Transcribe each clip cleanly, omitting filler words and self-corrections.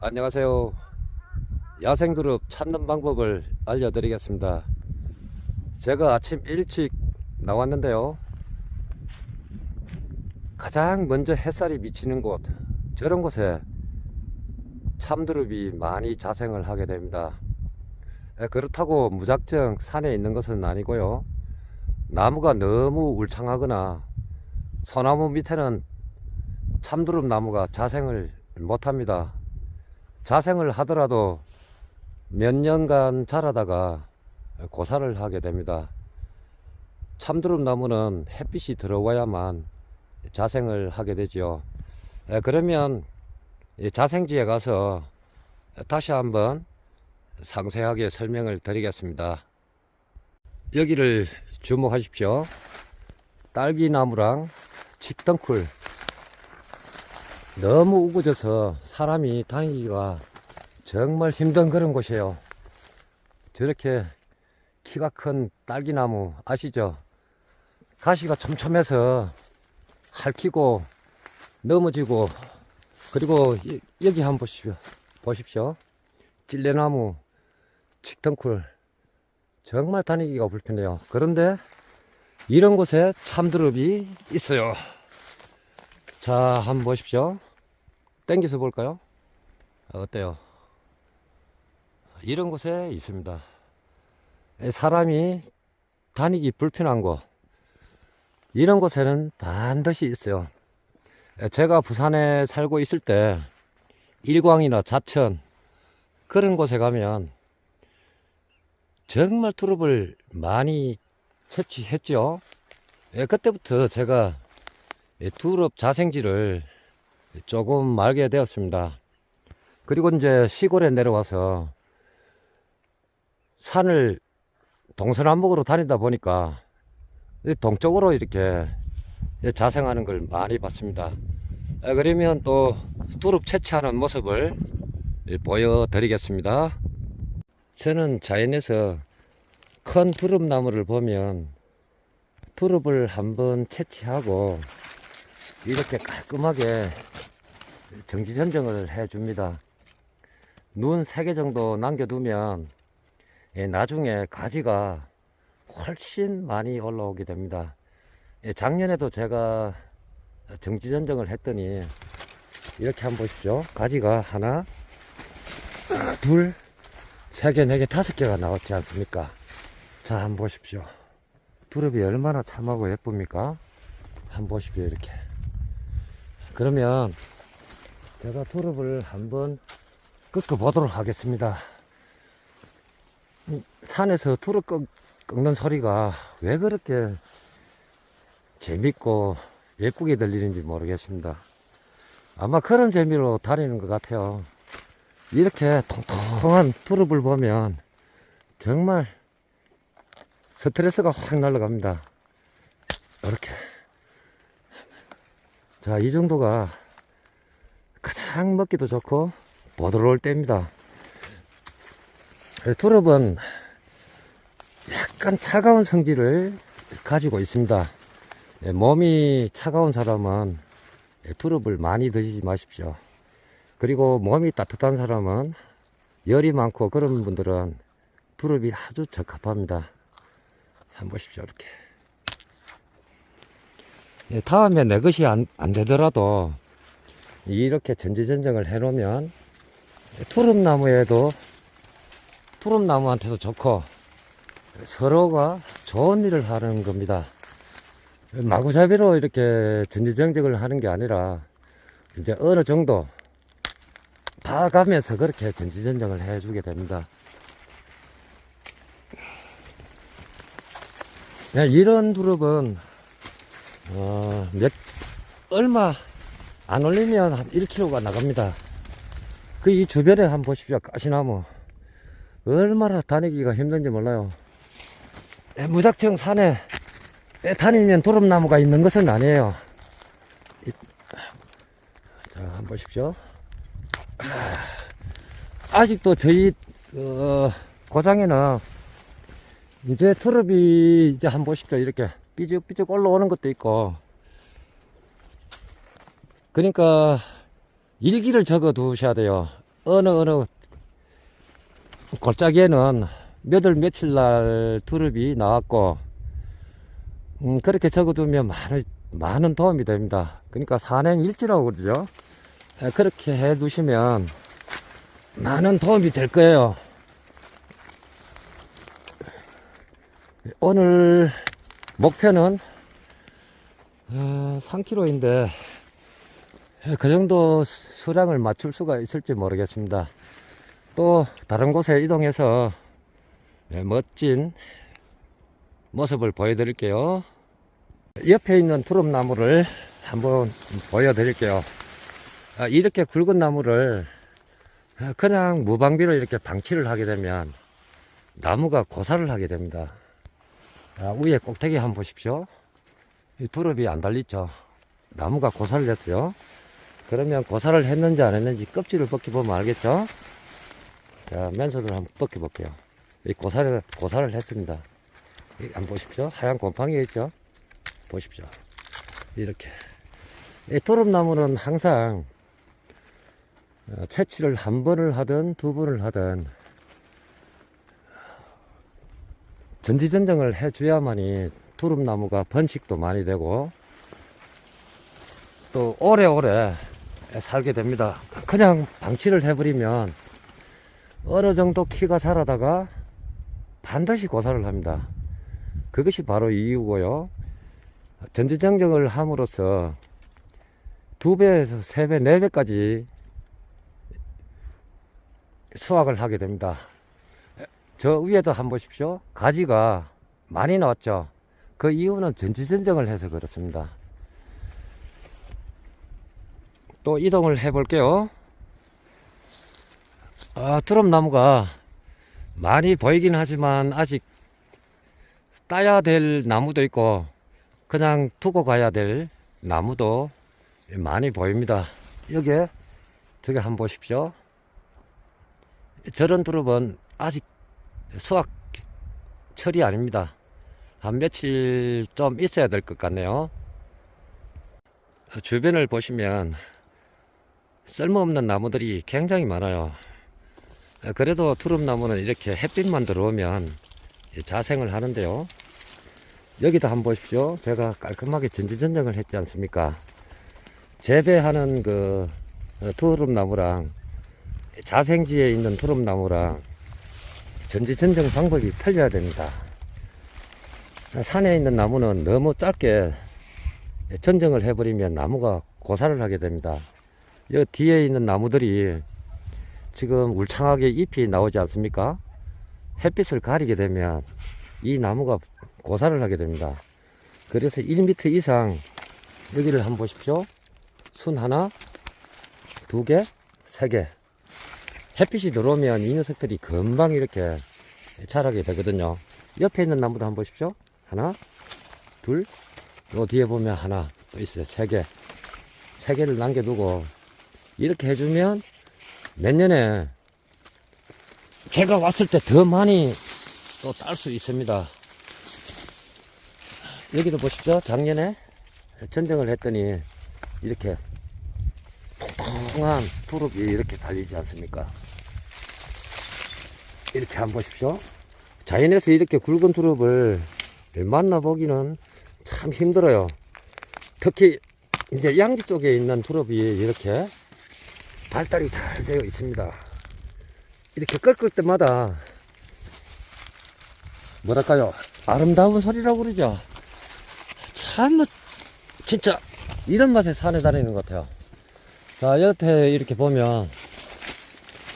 안녕하세요. 야생두릅 찾는 방법을 알려드리겠습니다. 제가 아침 일찍 나왔는데요. 가장 먼저 햇살이 비치는 곳, 저런 곳에 참두릅이 많이 자생을 하게 됩니다. 그렇다고 무작정 산에 있는 것은 아니고요. 나무가 너무 울창하거나 소나무 밑에는 참두릅 나무가 자생을 못합니다. 자생을 하더라도 몇 년간 자라다가 고사를 하게 됩니다. 참두릅 나무는 햇빛이 들어와야만 자생을 하게 되지요. 그러면 자생지에 가서 다시 한번 상세하게 설명을 드리겠습니다. 여기를 주목하십시오. 딸기나무랑 칡덩쿨, 너무 우거져서 사람이 다니기가 정말 힘든 그런 곳이에요. 저렇게 키가 큰 딸기나무 아시죠? 가시가 촘촘해서 핥히고 넘어지고, 그리고 여기 한번 보십시오. 찔레나무, 칡덩쿨, 정말 다니기가 불편해요. 그런데 이런 곳에 참두릅이 있어요. 자, 한번 보십시오. 땡겨서 볼까요? 어때요? 이런 곳에 있습니다. 사람이 다니기 불편한 곳, 이런 곳에는 반드시 있어요. 제가 부산에 살고 있을 때 일광이나 자천 그런 곳에 가면 정말 두릅을 많이 채취했죠. 그때부터 제가 두릅 자생지를 조금 알게 되었습니다. 그리고 이제 시골에 내려와서 산을 동서남북으로 다니다 보니까 동쪽으로 이렇게 자생하는 걸 많이 봤습니다. 그러면 또 두릅 채취하는 모습을 보여드리겠습니다. 저는 자연에서 큰 두릅나무를 보면 두릅을 한번 채취하고 이렇게 깔끔하게 정지전정을 해줍니다. 눈 3개 정도 남겨두면 나중에 가지가 훨씬 많이 올라오게 됩니다. 작년에도 제가 정지전정을 했더니 이렇게 한번 보십시오. 가지가 하나, 둘, 3개, 4개, 5개가 나왔지 않습니까? 자, 한번 보십시오. 두릅이 얼마나 참하고 예쁩니까? 한번 보십시오. 이렇게. 그러면 제가 두릅을 한번 꺾어 보도록 하겠습니다. 산에서 두릅 꺾는 소리가 왜 그렇게 재밌고 예쁘게 들리는지 모르겠습니다. 아마 그런 재미로 다니는 것 같아요. 이렇게 통통한 두릅을 보면 정말 스트레스가 확 날아갑니다. 이렇게. 자, 이 정도가 가장 먹기도 좋고 보드러울 때입니다. 두릅은 약간 차가운 성질을 가지고 있습니다. 몸이 차가운 사람은 두릅을 많이 드시지 마십시오. 그리고 몸이 따뜻한 사람은 열이 많고 그런 분들은 두릅이 아주 적합합니다. 한번 보십시오. 이렇게. 다음에 내 것이 안 되더라도 이렇게 전지전정을 해 놓으면 두릅나무한테도 좋고 서로가 좋은 일을 하는 겁니다. 마구잡이로 이렇게 전지전정을 하는 게 아니라 이제 어느 정도 다 가면서 그렇게 전지전정을 해주게 됩니다. 이런 두릅은 얼마 안 올리면 한 1kg가 나갑니다. 그 이 주변에 한번 보십시오. 가시나무 얼마나 다니기가 힘든지 몰라요. 무작정 산에 다니면 두릅나무가 있는 것은 아니에요. 자, 한번 보십시오. 아직도 저희 고장에는 이제 두릅이 이제 한번 보십시오. 이렇게 삐죽삐죽 올라오는 것도 있고, 그러니까 일기를 적어 두셔야 돼요. 어느 골짜기에는 몇 월 며칠 날 두릅이 나왔고, 그렇게 적어두면 많은 도움이 됩니다. 그러니까 산행일지라고 그러죠. 그렇게 해 두시면 많은 도움이 될 거예요. 오늘 목표는 3km인데 그 정도 수량을 맞출 수가 있을지 모르겠습니다. 또 다른 곳에 이동해서 멋진 모습을 보여드릴게요. 옆에 있는 두릅나무를 한번 보여드릴게요. 이렇게 굵은 나무를 그냥 무방비로 이렇게 방치를 하게 되면 나무가 고사를 하게 됩니다. 위에 꼭대기 한번 보십시오. 이 두릅이 안 달리죠. 나무가 고사를 했어요. 그러면 고사를 했는지 안 했는지 껍질을 벗겨보면 알겠죠. 자, 맨손으로 한번 벗겨볼게요. 이 고사를 했습니다. 한번 보십시오. 하얀 곰팡이 있죠. 보십시오. 이렇게. 이 두릅나무는 항상 채취를 한 번을 하든 두 번을 하든 전지전정을 해줘야만이 두릅나무가 번식도 많이 되고 또 오래오래 살게 됩니다. 그냥 방치를 해버리면 어느 정도 키가 자라다가 반드시 고사를 합니다. 그것이 바로 이유고요. 전지전정을 함으로써 2배에서 3배, 4배까지 수확을 하게 됩니다. 저 위에도 한번 보십시오. 가지가 많이 나왔죠. 그 이유는 전지전정을 해서 그렇습니다. 또 이동을 해 볼게요. 두릅나무가 많이 보이긴 하지만 아직 따야 될 나무도 있고 그냥 두고 가야 될 나무도 많이 보입니다. 저기 한번 보십시오. 저런 두릅은 아직 수확 철이 아닙니다. 한 며칠 좀 있어야 될 것 같네요. 주변을 보시면 쓸모없는 나무들이 굉장히 많아요. 그래도 두릅나무는 이렇게 햇빛만 들어오면 자생을 하는데요. 여기도 한번 보십시오. 제가 깔끔하게 전지전정을 했지 않습니까? 재배하는 그 두릅나무랑 자생지에 있는 두릅나무랑 전지전정 방법이 틀려야 됩니다. 산에 있는 나무는 너무 짧게 전정을 해버리면 나무가 고사를 하게 됩니다. 이 뒤에 있는 나무들이 지금 울창하게 잎이 나오지 않습니까? 햇빛을 가리게 되면 이 나무가 고사를 하게 됩니다. 그래서 1m 이상 여기를 한번 보십시오. 순 하나, 2개, 3개. 햇빛이 들어오면 이 녀석들이 금방 이렇게 자라게 되거든요. 옆에 있는 나무도 한번 보십시오. 하나, 둘, 요 뒤에 보면 하나 또 있어요. 3개. 3개를 남겨두고 이렇게 해주면 내년에 제가 왔을 때 더 많이 또 딸 수 있습니다. 여기도 보십시오. 작년에 전정을 했더니 이렇게 통통한 두릅이 이렇게 달리지 않습니까? 이렇게 한번 보십시오. 자연에서 이렇게 굵은 두릅을 만나보기는 참 힘들어요. 특히 이제 양지 쪽에 있는 두릅이 이렇게 발달이 잘 되어 있습니다. 이렇게 끓을 때마다 뭐랄까요, 아름다운 소리라고 그러죠. 참 진짜 이런 맛에 산에 다니는 것 같아요. 자, 옆에 이렇게 보면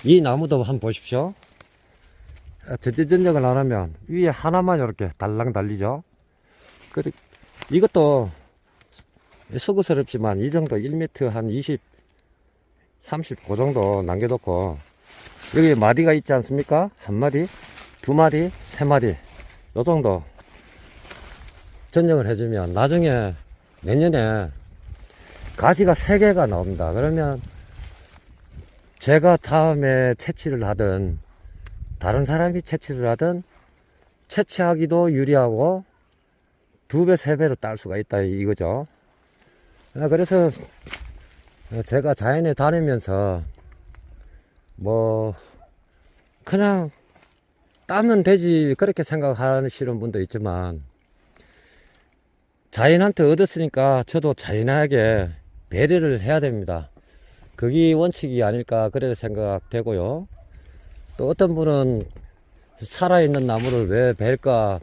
이 나무도 한번 보십시오. 전지전정을 안 하면 위에 하나만 이렇게 달랑 달리죠. 이것도 수고스럽지만 이 정도 1m 한 20, 30 그 정도 남겨놓고 여기 마디가 있지 않습니까? 한 마디, 두 마디, 세 마디 요 정도 전정을 해주면 나중에 내년에 가지가 3개가 나옵니다. 그러면 제가 다음에 채취를 하든 다른 사람이 채취를 하든 채취하기도 유리하고 2배, 3배로 딸 수가 있다 이거죠. 그래서 제가 자연에 다니면서 뭐 그냥 따면 되지 그렇게 생각하시는 분도 있지만, 자연한테 얻었으니까 저도 자연하게 배려를 해야 됩니다. 그게 원칙이 아닐까 그래 생각되고요. 또 어떤 분은 살아있는 나무를 왜 벨까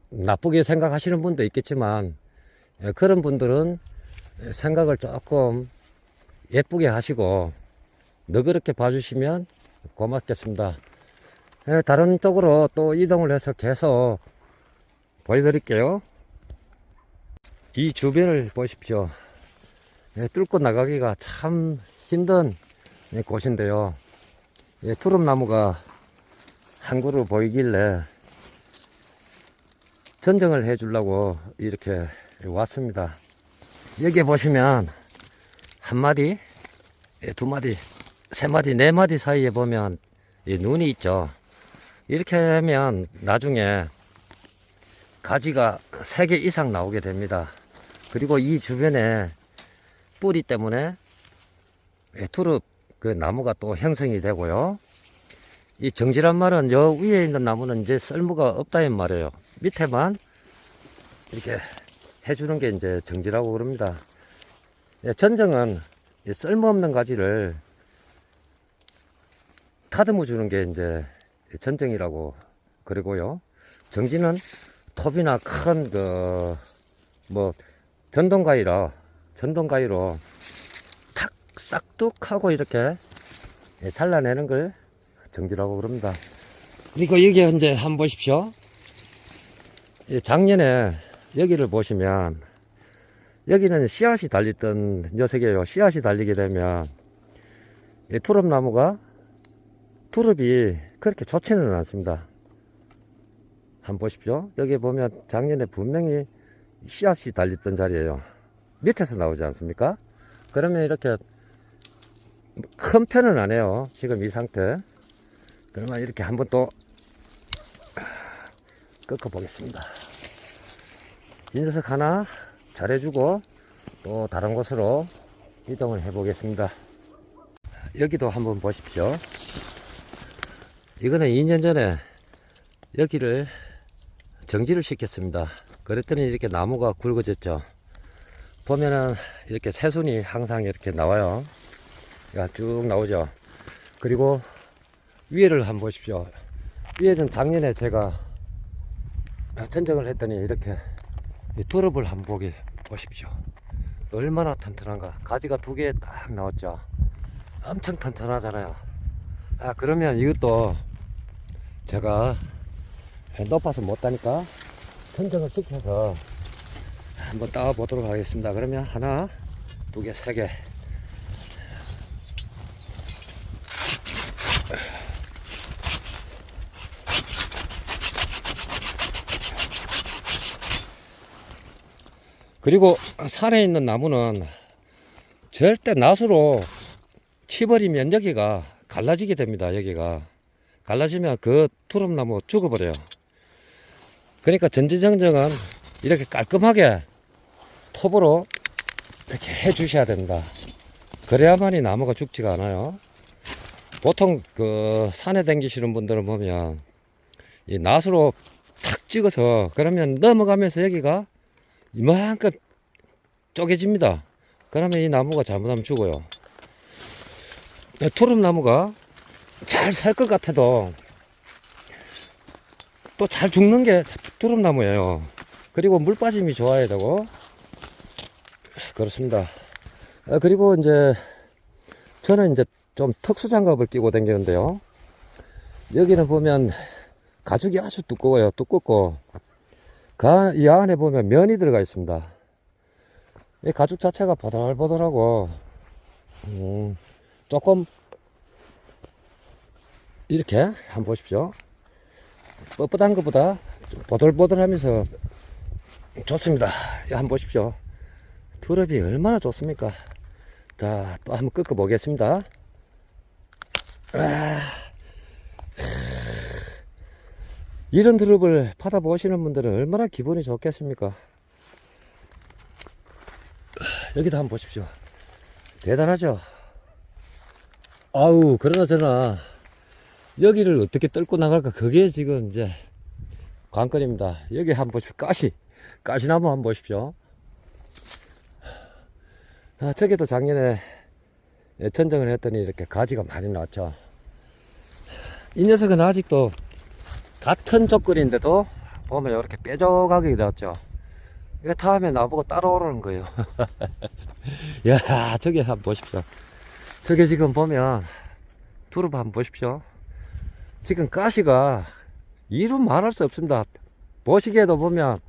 나쁘게 생각하시는 분도 있겠지만, 그런 분들은 생각을 조금 예쁘게 하시고 너그럽게 봐주시면 고맙겠습니다. 다른 쪽으로 또 이동을 해서 계속 보여드릴게요. 이 주변을 보십시오. 뚫고 나가기가 참 힘든 곳인데요. 투릅나무가 한 그루 보이길래 전정을 해 주려고 이렇게 왔습니다. 여기 보시면 한 마디, 두 마디, 세 마디, 네 마디 사이에 보면 이 눈이 있죠. 이렇게 하면 나중에 가지가 3개 이상 나오게 됩니다. 그리고 이 주변에 뿌리 때문에 투릅 그 나무가 또 형성이 되고요. 이 정지란 말은 여 위에 있는 나무는 이제 쓸모가 없다는 말이에요. 밑에만 이렇게 해주는 게 이제 정지라고 그럽니다. 전정은 쓸모없는 가지를 다듬어 주는 게 이제 전정이라고 그러고요. 정지는 톱이나 큰 뭐 전동가위로 탁 싹둑하고 이렇게 잘라내는 걸 정지라고 그럽니다. 그리고 여기 이제 한번 보십시오. 작년에 여기를 보시면 여기는 씨앗이 달렸던 녀석이에요. 씨앗이 달리게 되면 이 투릅나무가 투릅이 그렇게 좋지는 않습니다. 한번 보십시오. 여기 보면 작년에 분명히 씨앗이 달렸던 자리에요. 밑에서 나오지 않습니까? 그러면 이렇게 큰 편은 안 해요. 지금 이 상태. 그러면 이렇게 한번 또 꺾어 보겠습니다. 이 녀석 하나 잘해주고 또 다른 곳으로 이동을 해 보겠습니다. 여기도 한번 보십시오. 이거는 2년 전에 여기를 정지를 시켰습니다. 그랬더니 이렇게 나무가 굵어졌죠. 보면은 이렇게 새순이 항상 이렇게 나와요. 쭉 나오죠. 그리고 위에를 한번 보십시오. 위에는 작년에 제가 전정을 했더니 이렇게 투릅을 한번 보십시오. 얼마나 튼튼한가. 가지가 2개 딱 나왔죠. 엄청 튼튼하잖아요. 그러면 이것도 제가 높아서 못 따니까 전정을 시켜서 한번 따 보도록 하겠습니다. 그러면 하나, 2개, 3개. 그리고 산에 있는 나무는 절대 낫으로 치버리면 여기가 갈라지게 됩니다. 여기가 갈라지면 그 투릅나무 죽어버려요. 그러니까 전지정정은 이렇게 깔끔하게 톱으로 이렇게 해 주셔야 된다. 그래야만이 나무가 죽지가 않아요. 보통 그 산에 다니시는 분들은 보면 이 낫으로 탁 찍어서 그러면 넘어가면서 여기가 이만큼 쪼개집니다. 그러면 이 나무가 잘못하면 죽어요. 투릅나무가 잘 살 것 같아도 또 잘 죽는 게 투릅나무예요. 그리고 물 빠짐이 좋아야 되고 그렇습니다. 그리고 이제 저는 이제 좀 특수 장갑을 끼고 다니는데요. 여기는 보면 가죽이 아주 두꺼워요. 두껍고 이 안에 보면 면이 들어가 있습니다. 이 가죽 자체가 보들보들하고 조금 이렇게 한번 보십시오. 뻣뻣한 것보다 좀 보들보들하면서 좋습니다. 한번 보십시오. 투릅이 얼마나 좋습니까? 자, 또 한번 꺾어 보겠습니다. 이런 투릅을 받아보시는 분들은 얼마나 기분이 좋겠습니까? 여기도 한번 보십시오. 대단하죠? 아우, 그러나 저나 여기를 어떻게 뚫고 나갈까? 그게 지금 이제 관건입니다. 여기 한번 보십시오. 가시나무 한번 보십시오. 아, 저기도 작년에 천정을 했더니 이렇게 가지가 많이 났죠. 이 녀석은 아직도 같은 족거리인데도 보면 이렇게 뾰족하게 되었죠. 이거 다음에 나보고 따라오라는 거예요. 야, 저기 한번 보십시오. 저게 지금 보면 두릅 한번 보십시오. 지금 가시가 이루 말할 수 없습니다. 보시기에도 보면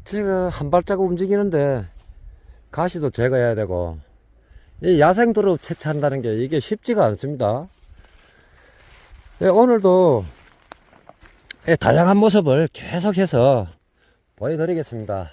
지금 한 발자국 움직이는데 가시도 제거해야 되고, 이 야생 두릅 채취한다는 게 이게 쉽지가 않습니다. 예, 오늘도 다양한 모습을 계속해서 보여드리겠습니다.